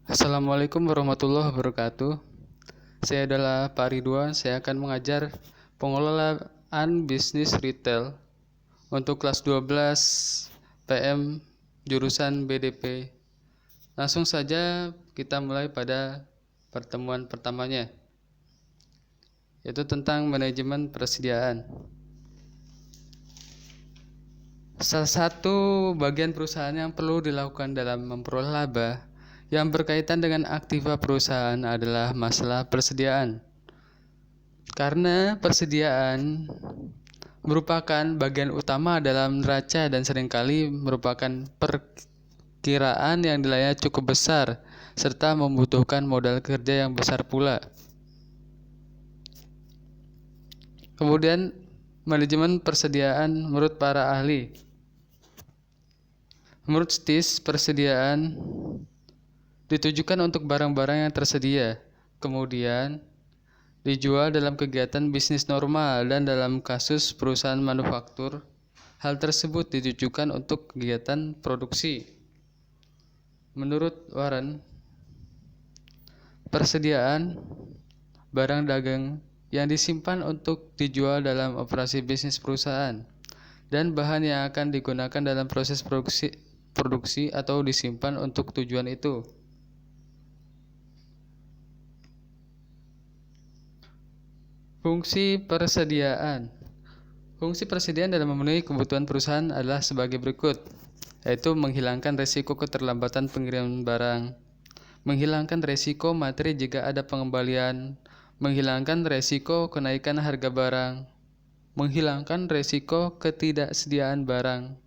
Assalamualaikum warahmatullahi wabarakatuh. Saya adalah Pak Ridwan. Saya akan mengajar pengelolaan bisnis retail untuk kelas 12 PM jurusan BDP. Langsung saja kita mulai pada pertemuan pertamanya, yaitu tentang manajemen persediaan. Salah satu bagian perusahaan yang perlu dilakukan dalam memperoleh laba yang berkaitan dengan aktiva perusahaan adalah masalah persediaan. Karena persediaan merupakan bagian utama dalam neraca dan seringkali merupakan perkiraan yang nilainya cukup besar serta membutuhkan modal kerja yang besar pula. Kemudian manajemen persediaan menurut para ahli. Menurut STIS, persediaan ditujukan untuk barang-barang yang tersedia, kemudian dijual dalam kegiatan bisnis normal, dan dalam kasus perusahaan manufaktur, hal tersebut ditujukan untuk kegiatan produksi. Menurut Warren, persediaan barang dagang yang disimpan untuk dijual dalam operasi bisnis perusahaan dan bahan yang akan digunakan dalam proses produksi atau disimpan untuk tujuan itu. Fungsi persediaan. Fungsi persediaan dalam memenuhi kebutuhan perusahaan adalah sebagai berikut, yaitu menghilangkan risiko keterlambatan pengiriman barang, menghilangkan risiko materi jika ada pengembalian, menghilangkan risiko kenaikan harga barang, menghilangkan risiko ketidaksediaan barang,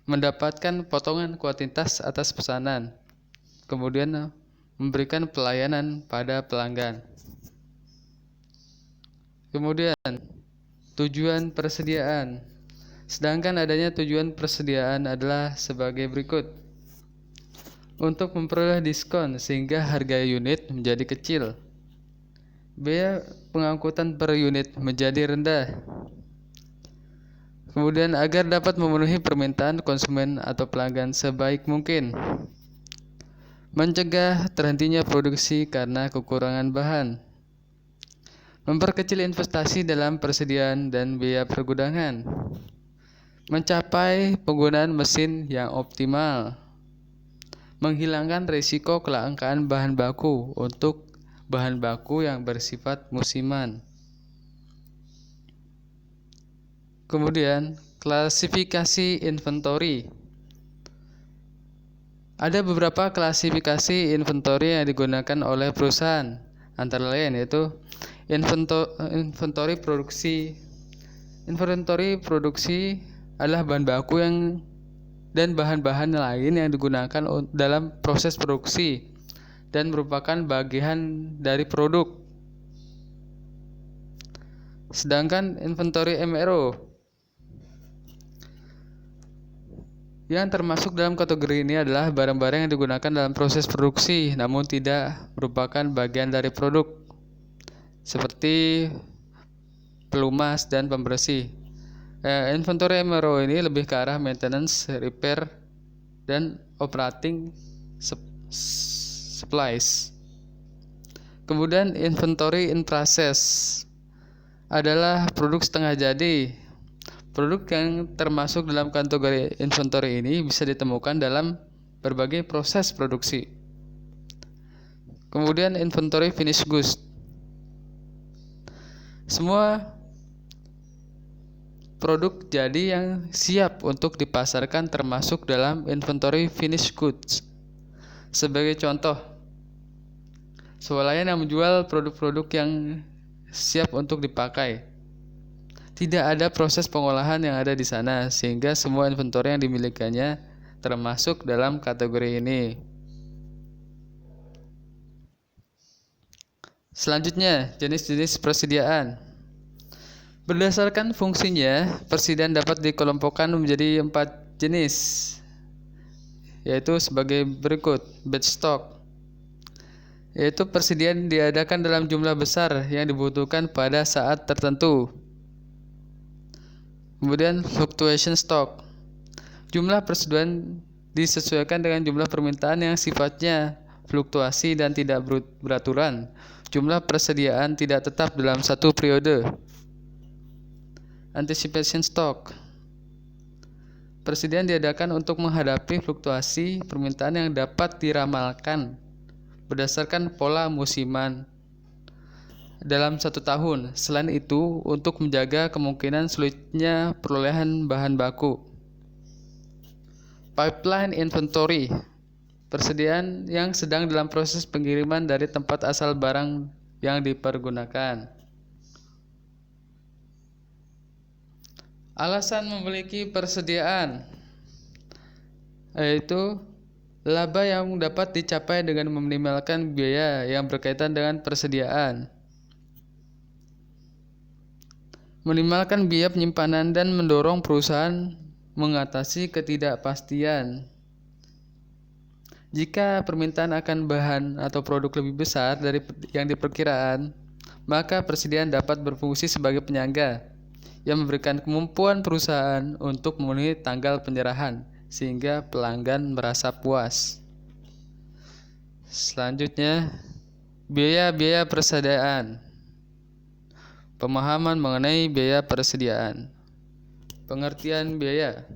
mendapatkan potongan kuantitas atas pesanan, kemudian memberikan pelayanan pada pelanggan. Kemudian tujuan persediaan. Sedangkan adanya tujuan persediaan adalah sebagai berikut. Untuk memperoleh diskon sehingga harga unit menjadi kecil, biaya pengangkutan per unit menjadi rendah, kemudian agar dapat memenuhi permintaan konsumen atau pelanggan sebaik mungkin, mencegah terhentinya produksi karena kekurangan bahan, memperkecil investasi dalam persediaan dan biaya pergudangan, mencapai penggunaan mesin yang optimal, menghilangkan risiko kelangkaan bahan baku untuk bahan baku yang bersifat musiman. Kemudian, klasifikasi inventory. Ada beberapa klasifikasi inventory yang digunakan oleh perusahaan, antara lain yaitu inventory produksi. Inventory produksi adalah bahan baku dan bahan-bahan lain yang digunakan dalam proses produksi dan merupakan bagian dari produk. Sedangkan inventory MRO yang termasuk dalam kategori ini adalah barang-barang yang digunakan dalam proses produksi namun tidak merupakan bagian dari produk, seperti pelumas dan pembersih. Inventory MRO ini lebih ke arah maintenance, repair, dan operating supplies. Kemudian inventory in process adalah produk setengah jadi. Produk yang termasuk dalam kategori inventory ini bisa ditemukan dalam berbagai proses produksi. Kemudian inventory finished goods. Semua produk jadi yang siap untuk dipasarkan termasuk dalam inventory finished goods. Sebagai contoh, swalayan yang menjual produk-produk yang siap untuk dipakai. Tidak ada proses pengolahan yang ada di sana, sehingga semua inventory yang dimilikinya termasuk dalam kategori ini. Selanjutnya, jenis-jenis persediaan. Berdasarkan fungsinya, persediaan dapat dikelompokkan menjadi 4 jenis, yaitu sebagai berikut. Batch stock, yaitu persediaan diadakan dalam jumlah besar yang dibutuhkan pada saat tertentu. Kemudian fluctuation stock, jumlah persediaan disesuaikan dengan jumlah permintaan yang sifatnya fluktuasi dan tidak beraturan. Jumlah persediaan tidak tetap dalam satu periode. Anticipation stock. Persediaan diadakan untuk menghadapi fluktuasi permintaan yang dapat diramalkan berdasarkan pola musiman dalam satu tahun. Selain itu, untuk menjaga kemungkinan sulitnya perolehan bahan baku. Pipeline inventory. Persediaan yang sedang dalam proses pengiriman dari tempat asal barang yang dipergunakan. Alasan memiliki persediaan yaitu laba yang dapat dicapai dengan meminimalkan biaya yang berkaitan dengan persediaan, meminimalkan biaya penyimpanan, dan mendorong perusahaan mengatasi ketidakpastian. Jika permintaan akan bahan atau produk lebih besar dari yang diperkirakan, maka persediaan dapat berfungsi sebagai penyangga yang memberikan kemampuan perusahaan untuk memenuhi tanggal penyerahan sehingga pelanggan merasa puas. Selanjutnya, biaya-biaya persediaan. Pemahaman mengenai biaya persediaan. Pengertian biaya.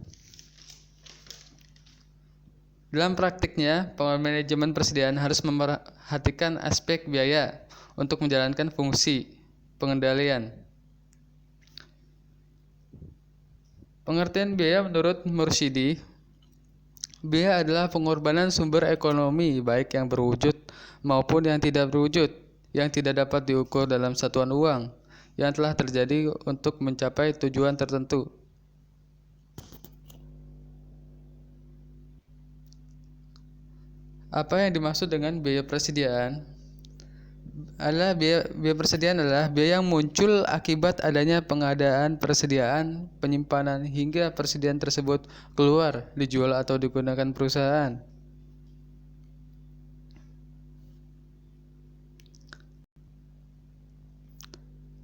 Dalam praktiknya, manajemen persediaan harus memperhatikan aspek biaya untuk menjalankan fungsi pengendalian. Pengertian biaya menurut Mursyidi, biaya adalah pengorbanan sumber ekonomi baik yang berwujud maupun yang tidak berwujud, yang tidak dapat diukur dalam satuan uang, yang telah terjadi untuk mencapai tujuan tertentu. Apa yang dimaksud dengan biaya persediaan? Biaya persediaan adalah biaya yang muncul akibat adanya pengadaan persediaan, penyimpanan, hingga persediaan tersebut keluar, dijual atau digunakan perusahaan.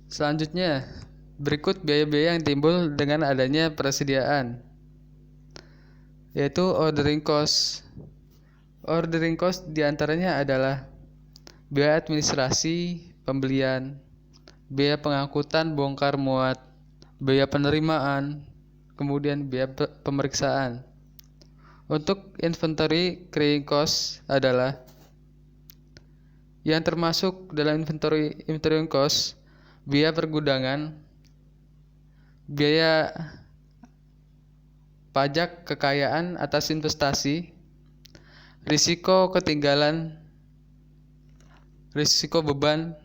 Selanjutnya, berikut biaya-biaya yang timbul dengan adanya persediaan, yaitu ordering cost. Ordering cost diantaranya adalah biaya administrasi pembelian, biaya pengangkutan bongkar muat, biaya penerimaan, kemudian biaya pemeriksaan. Untuk inventory carrying cost adalah yang termasuk dalam inventory cost, biaya pergudangan, biaya pajak kekayaan atas investasi, risiko ketinggalan, risiko beban,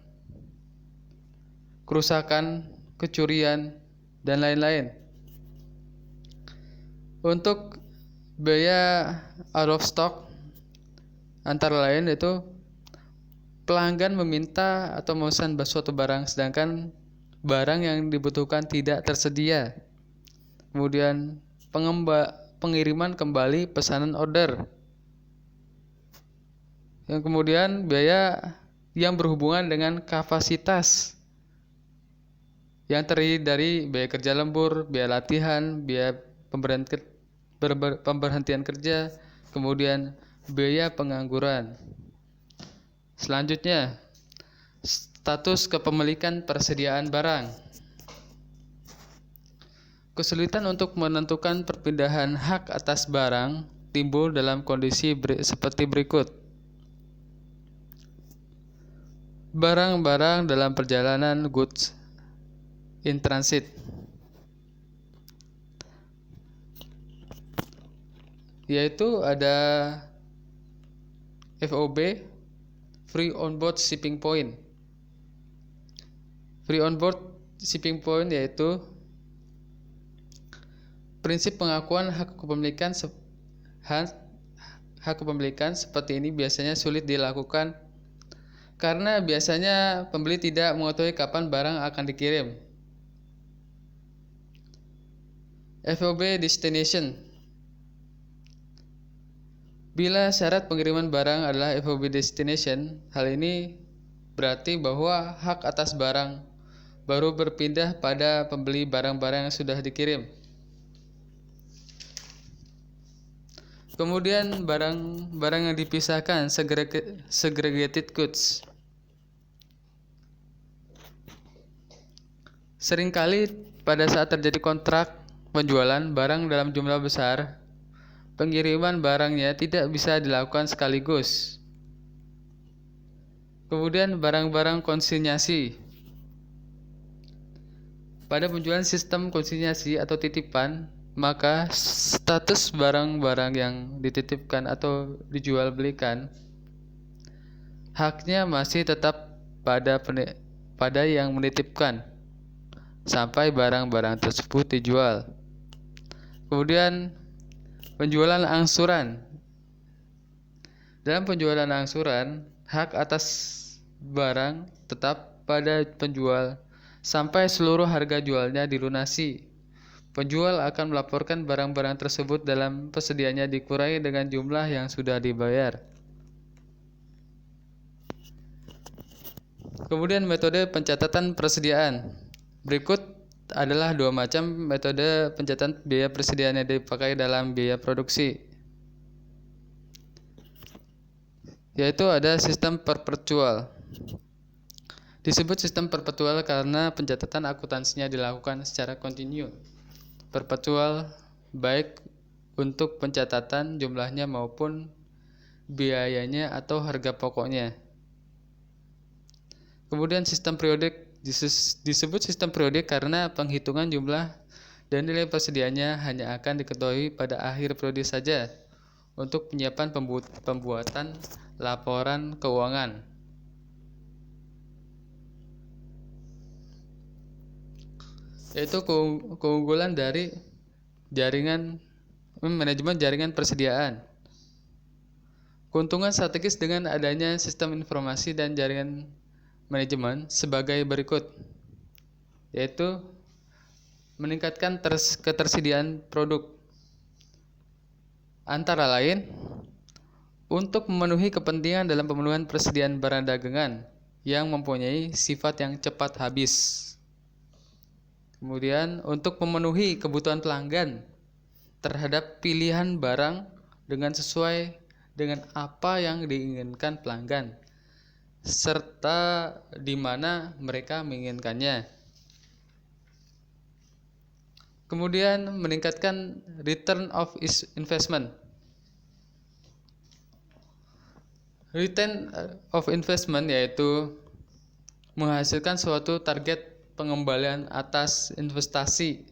kerusakan, kecurian, dan lain-lain. Untuk biaya out of stock antara lain itu pelanggan meminta atau memesan suatu barang sedangkan barang yang dibutuhkan tidak tersedia. Kemudian pengiriman kembali pesanan order. Yang kemudian biaya yang berhubungan dengan kapasitas yang terdiri dari biaya kerja lembur, biaya latihan, biaya pemberhentian kerja, kemudian biaya pengangguran. Selanjutnya, status kepemilikan persediaan barang. Kesulitan untuk menentukan perpindahan hak atas barang timbul dalam kondisi seperti berikut. Barang-barang dalam perjalanan goods in transit, yaitu ada FOB, Free on Board Shipping Point. Free on Board Shipping Point yaitu prinsip pengakuan hak kepemilikan seperti ini biasanya sulit dilakukan karena biasanya pembeli tidak mengetahui kapan barang akan dikirim. FOB Destination. Bila syarat pengiriman barang adalah FOB Destination, hal ini berarti bahwa hak atas barang baru berpindah pada pembeli barang-barang yang sudah dikirim. Kemudian barang yang dipisahkan, segregated goods. Seringkali pada saat terjadi kontrak penjualan barang dalam jumlah besar, pengiriman barangnya tidak bisa dilakukan sekaligus. Kemudian barang-barang konsinyasi. Pada penjualan sistem konsinyasi atau titipan, maka status barang-barang yang dititipkan atau dijual belikan, haknya masih tetap pada yang menitipkan sampai barang-barang tersebut dijual. Kemudian penjualan angsuran. Dalam penjualan angsuran, hak atas barang tetap pada penjual sampai seluruh harga jualnya dilunasi. Penjual akan melaporkan barang-barang tersebut dalam persediaannya dikurangi dengan jumlah yang sudah dibayar. Kemudian metode pencatatan persediaan. Berikut adalah 2 macam metode pencatatan biaya persediaan yang dipakai dalam biaya produksi, yaitu ada sistem perpetual. Disebut sistem perpetual karena pencatatan akuntansinya dilakukan secara kontinu. Perpetual baik untuk pencatatan jumlahnya maupun biayanya atau harga pokoknya. Kemudian sistem periodik disebut sistem periodik karena penghitungan jumlah dan nilai persediaannya hanya akan diketahui pada akhir periode saja untuk penyiapan pembuatan laporan keuangan. Yaitu keunggulan dari manajemen jaringan persediaan. Keuntungan strategis dengan adanya sistem informasi dan jaringan manajemen sebagai berikut, yaitu meningkatkan ketersediaan produk, antara lain untuk memenuhi kepentingan dalam pemenuhan persediaan barang dagangan yang mempunyai sifat yang cepat habis. Kemudian untuk memenuhi kebutuhan pelanggan terhadap pilihan barang dengan sesuai dengan apa yang diinginkan pelanggan serta di mana mereka menginginkannya. Kemudian meningkatkan return of investment. Return of investment yaitu menghasilkan suatu target pengembalian atas investasi.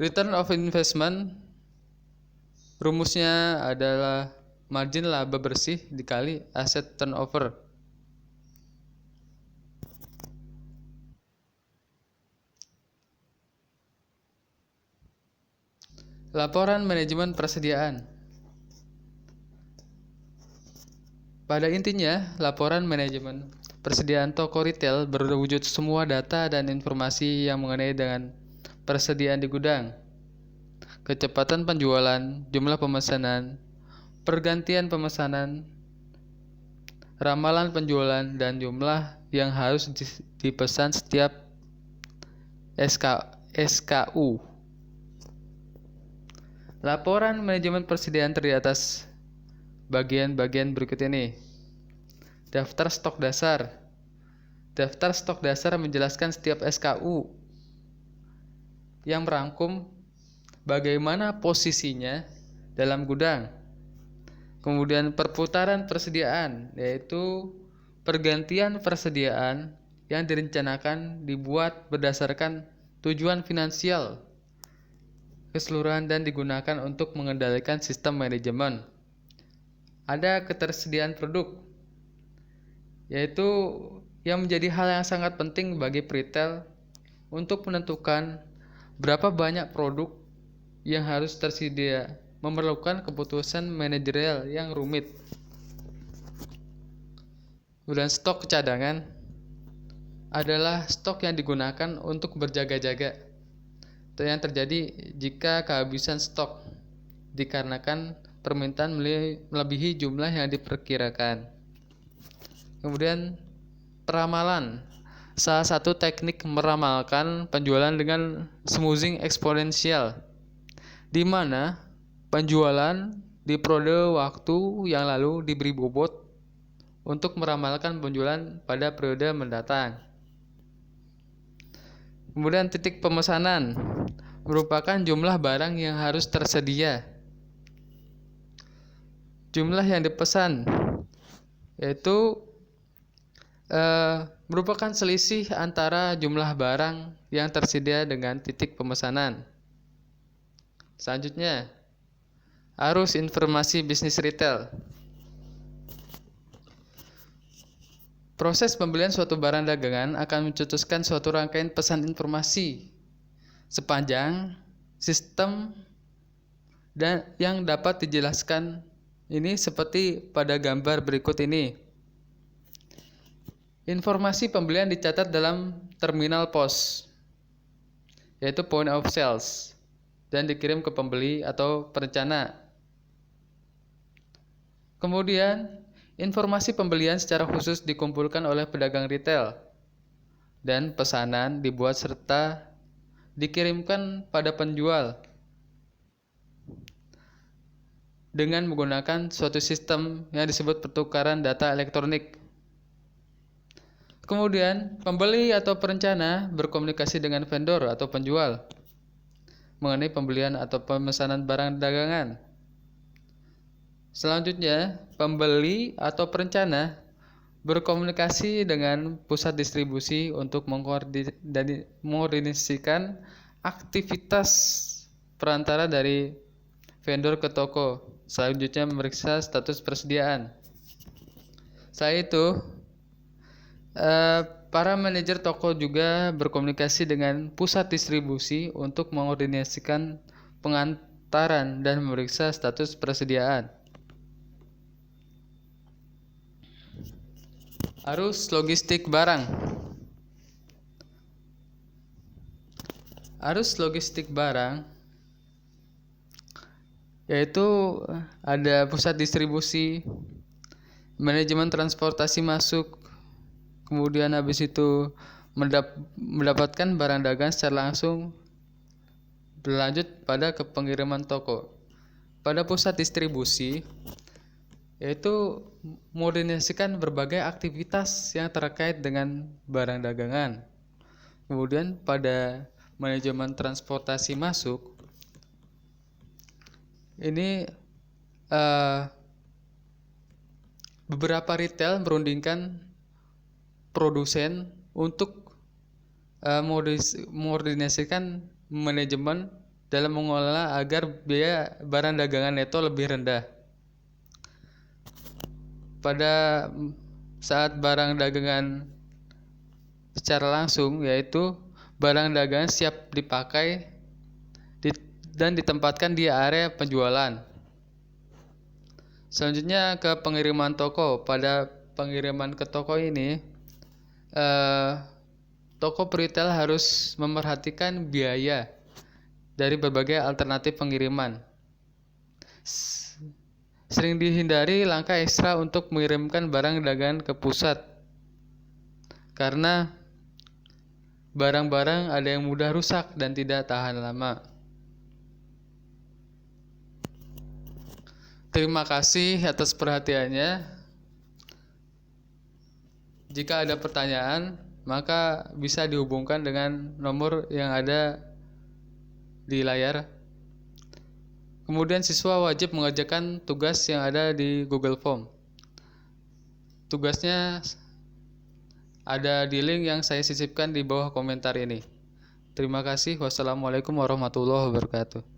Return of investment rumusnya adalah margin laba bersih dikali aset turnover. Laporan manajemen persediaan. Pada intinya, laporan manajemen persediaan toko retail berwujud semua data dan informasi yang mengenai dengan persediaan di gudang, kecepatan penjualan, jumlah pemesanan, pergantian pemesanan, ramalan penjualan, dan jumlah yang harus dipesan setiap SKU. Laporan manajemen persediaan terdiri atas bagian-bagian berikut ini. Daftar stok dasar. Daftar stok dasar menjelaskan setiap SKU yang merangkum bagaimana posisinya dalam gudang. Kemudian perputaran persediaan, yaitu pergantian persediaan yang direncanakan dibuat berdasarkan tujuan finansial keseluruhan dan digunakan untuk mengendalikan sistem manajemen. Ada ketersediaan produk, yaitu yang menjadi hal yang sangat penting bagi retail untuk menentukan berapa banyak produk yang harus tersedia, memerlukan keputusan manajerial yang rumit. Kemudian stok cadangan adalah stok yang digunakan untuk berjaga-jaga yang terjadi jika kehabisan stok dikarenakan permintaan melebihi jumlah yang diperkirakan. Kemudian peramalan, salah satu teknik meramalkan penjualan dengan smoothing eksponensial, di mana penjualan di periode waktu yang lalu diberi bobot untuk meramalkan penjualan pada periode mendatang. Kemudian titik pemesanan merupakan jumlah barang yang harus tersedia. Jumlah yang dipesan yaitu merupakan selisih antara jumlah barang yang tersedia dengan titik pemesanan. Selanjutnya, arus informasi bisnis retail. Proses pembelian suatu barang dagangan akan mencetuskan suatu rangkaian pesan informasi sepanjang sistem dan yang dapat dijelaskan ini seperti pada gambar berikut ini. Informasi pembelian dicatat dalam terminal pos, yaitu point of sales, dan dikirim ke pembeli atau perencana. Kemudian, informasi pembelian secara khusus dikumpulkan oleh pedagang retail dan pesanan dibuat serta dikirimkan pada penjual dengan menggunakan suatu sistem yang disebut pertukaran data elektronik. Kemudian, pembeli atau perencana berkomunikasi dengan vendor atau penjual mengenai pembelian atau pemesanan barang dagangan. Selanjutnya, pembeli atau perencana berkomunikasi dengan pusat distribusi untuk mengkoordinasikan aktivitas perantara dari vendor ke toko. Selanjutnya, memeriksa status persediaan. Setelah itu, para manajer toko juga berkomunikasi dengan pusat distribusi untuk mengkoordinasikan pengantaran dan memeriksa status persediaan. Arus logistik barang. Arus logistik barang yaitu ada pusat distribusi, manajemen transportasi masuk, kemudian habis itu mendapatkan barang dagangan secara langsung, berlanjut pada pengiriman toko. Pada pusat distribusi yaitu mengkoordinasikan berbagai aktivitas yang terkait dengan barang dagangan. Kemudian pada manajemen transportasi masuk ini beberapa retail merundingkan produsen untuk mengkoordinasikan manajemen dalam mengelola agar biaya barang dagangan neto lebih rendah. Pada saat barang dagangan secara langsung, yaitu barang dagangan siap dipakai dan ditempatkan di area penjualan. Selanjutnya ke pengiriman toko. Pada pengiriman ke toko ini, toko retail harus memperhatikan biaya dari berbagai alternatif pengiriman. Sering dihindari langkah ekstra untuk mengirimkan barang dagangan ke pusat karena barang-barang ada yang mudah rusak dan tidak tahan lama. Terima kasih atas perhatiannya. Jika ada pertanyaan, maka bisa dihubungkan dengan nomor yang ada di layar. Kemudian siswa wajib mengerjakan tugas yang ada di Google Form. Tugasnya ada di link yang saya sisipkan di bawah komentar ini. Terima kasih. Wassalamualaikum warahmatullahi wabarakatuh.